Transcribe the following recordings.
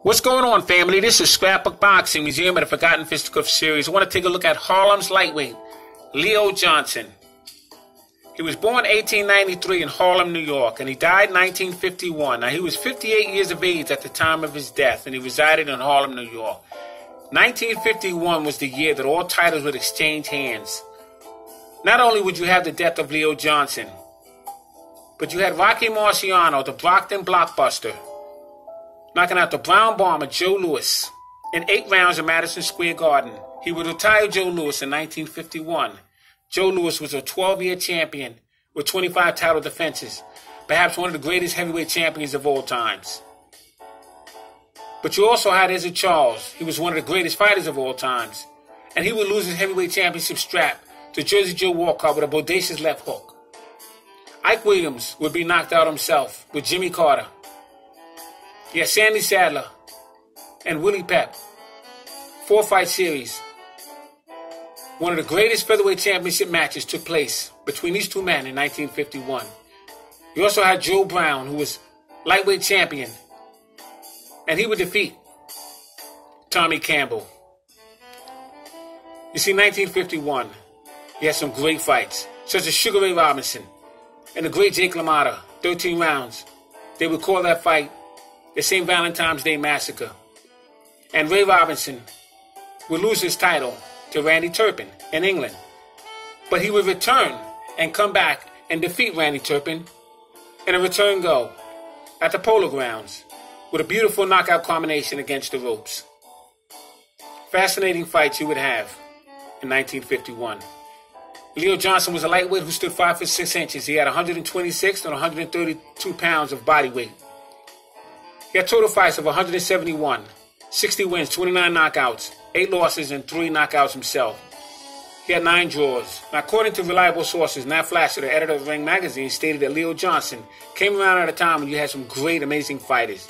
What's going on, family? This is Scrapbook Boxing Museum of the Forgotten Fisticuffs series. I want to take a look at Harlem's lightweight, Leo Johnson. He was born 1893 in Harlem, New York, and he died 1951. Now, he was 58 years of age at the time of his death, and he resided in Harlem, New York. 1951 was the year that all titles would exchange hands. Not only would you have the death of Leo Johnson, but you had Rocky Marciano, the Brockton blockbuster, knocking out the Brown Bomber Joe Louis in 8 rounds at Madison Square Garden. He would retire Joe Louis in 1951. Joe Louis was a 12-year champion with 25 title defenses, perhaps one of the greatest heavyweight champions of all times. But you also had Ezzard Charles. He was one of the greatest fighters of all times, and he would lose his heavyweight championship strap to Jersey Joe Walcott with a bodacious left hook. Ike Williams would be knocked out himself with Jimmy Carter. You had Sandy Sadler and Willie Pep. 4-fight series. One of the greatest featherweight championship matches took place between these two men in 1951. You also had Joe Brown, who was lightweight champion, and he would defeat Tommy Campbell. You see, 1951, he had some great fights, such as Sugar Ray Robinson and the great Jake LaMotta, 13 rounds. They would call that fight the St. Valentine's Day Massacre. And Ray Robinson would lose his title to Randy Turpin in England. But he would return and come back and defeat Randy Turpin in a return go at the Polo Grounds with a beautiful knockout combination against the ropes. Fascinating fights you would have in 1951. Leo Johnson was a lightweight who stood 5 foot 6 inches. He had 126 and 132 pounds of body weight. He had total fights of 171, 60 wins, 29 knockouts, 8 losses, and 3 knockouts himself. He had 9 draws. Now, according to reliable sources, Nat Flasher, the editor of Ring magazine, stated that Leo Johnson came around at a time when you had some great, amazing fighters,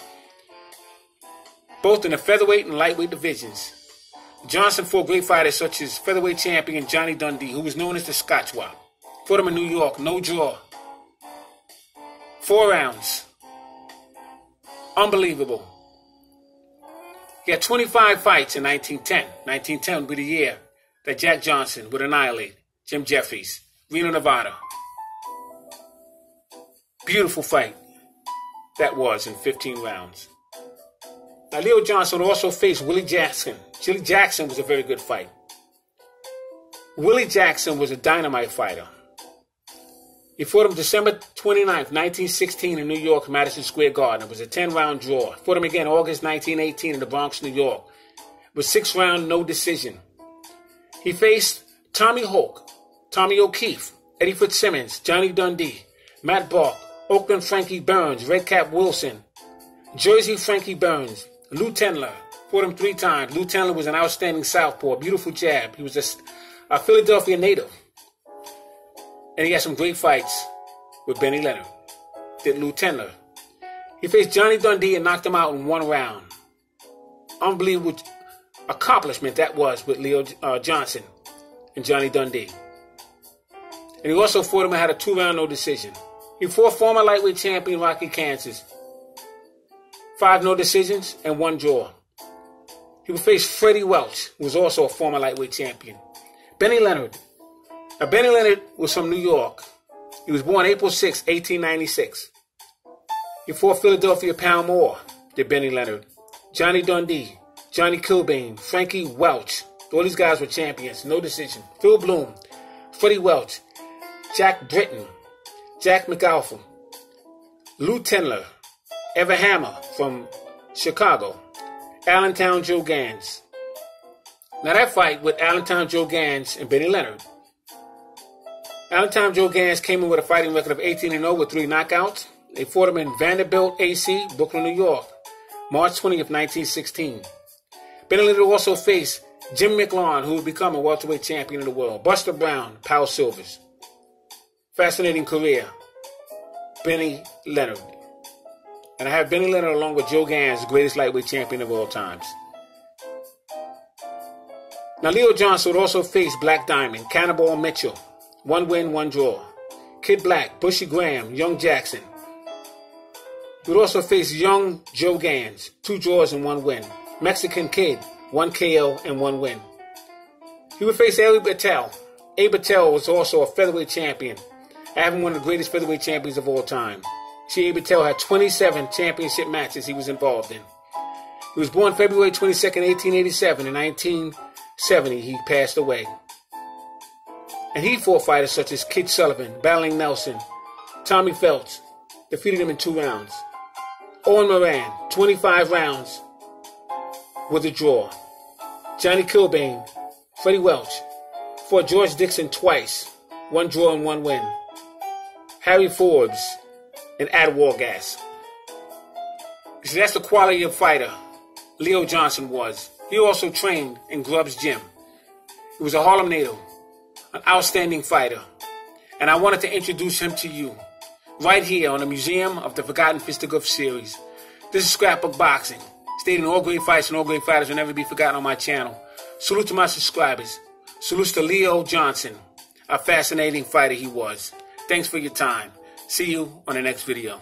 both in the featherweight and lightweight divisions. Johnson fought great fighters such as featherweight champion Johnny Dundee, who was known as the Scotch Wop. Fought him in New York, no draw. 4 rounds. Unbelievable. He had 25 fights in 1910. 1910 would be the year that Jack Johnson would annihilate Jim Jeffries, Reno, Nevada. Beautiful fight that was in 15 rounds. Now, Leo Johnson also faced Willie Jackson. Willie Jackson was a very good fight. Willie Jackson was a dynamite fighter. He fought him December 29th, 1916 in New York, Madison Square Garden. It was a 10-round draw. Fought him again August 1918 in the Bronx, New York. It was 6-round, no decision. He faced Tommy Hoke, Tommy O'Keefe, Eddie Fitzsimmons, Johnny Dundee, Matt Bark, Oakland Frankie Burns, Red Cap Wilson, Jersey Frankie Burns, Lou Tendler. Fought him 3 times. Lou Tendler was an outstanding southpaw, beautiful jab. He was a Philadelphia native. And he had some great fights with Benny Leonard, did Lou Tendler. He faced Johnny Dundee and knocked him out in 1 round. Unbelievable accomplishment that was with Leo Johnson and Johnny Dundee. And he also fought him and had a 2-round no decision. He fought former lightweight champion Rocky Kansas. 5 no decisions and 1 draw. He would face Freddie Welch, who was also a former lightweight champion. Benny Leonard. Now, Benny Leonard was from New York. He was born April 6, 1896. He fought Philadelphia Pound More, did Benny Leonard. Johnny Dundee, Johnny Kilbane, Frankie Welch. All these guys were champions. No decision. Phil Bloom, Freddie Welch, Jack Britton, Jack McAlphin, Lou Tendler, Ever Hammer from Chicago, Allentown Joe Gans. Now, that fight with Allentown Joe Gans and Benny Leonard. Allentown Joe Gans came in with a fighting record of 18-0 with 3 knockouts. They fought him in Vanderbilt, AC, Brooklyn, New York, March 20th, 1916. Benny Leonard also faced Jim McLaughlin, who would become a welterweight champion of the world, Buster Brown, Powell Silvers. Fascinating career, Benny Leonard. And I have Benny Leonard along with Joe Gans, the greatest lightweight champion of all times. Now, Leo Johnson would also face Black Diamond, Cannonball Mitchell. 1 win, 1 draw. Kid Black, Bushy Graham, Young Jackson. He would also face young Joe Gans, 2 draws and 1 win. Mexican Kid, 1 KO and 1 win. He would face Abe Patel. Abe Patel was also a featherweight champion, having one of the greatest featherweight champions of all time. See, Abe Patel had 27 championship matches he was involved in. He was born February 22nd, 1887. In 1970, he passed away. And he fought fighters such as Kid Sullivan, Battling Nelson, Tommy Phelps, defeated him in 2 rounds. Owen Moran, 25 rounds with a draw. Johnny Kilbane, Freddie Welch, fought George Dixon twice, 1 draw and 1 win. Harry Forbes and Ad Wargas. See, that's the quality of fighter Leo Johnson was. He also trained in Grubb's gym. He was a Harlem native, an outstanding fighter. And I wanted to introduce him to you right here on the Museum of the Forgotten Fisticuffs series. This is Scrapbook Boxing, stating all great fights and all great fighters will never be forgotten on my channel. Salute to my subscribers. Salute to Leo Johnson, a fascinating fighter he was. Thanks for your time. See you on the next video.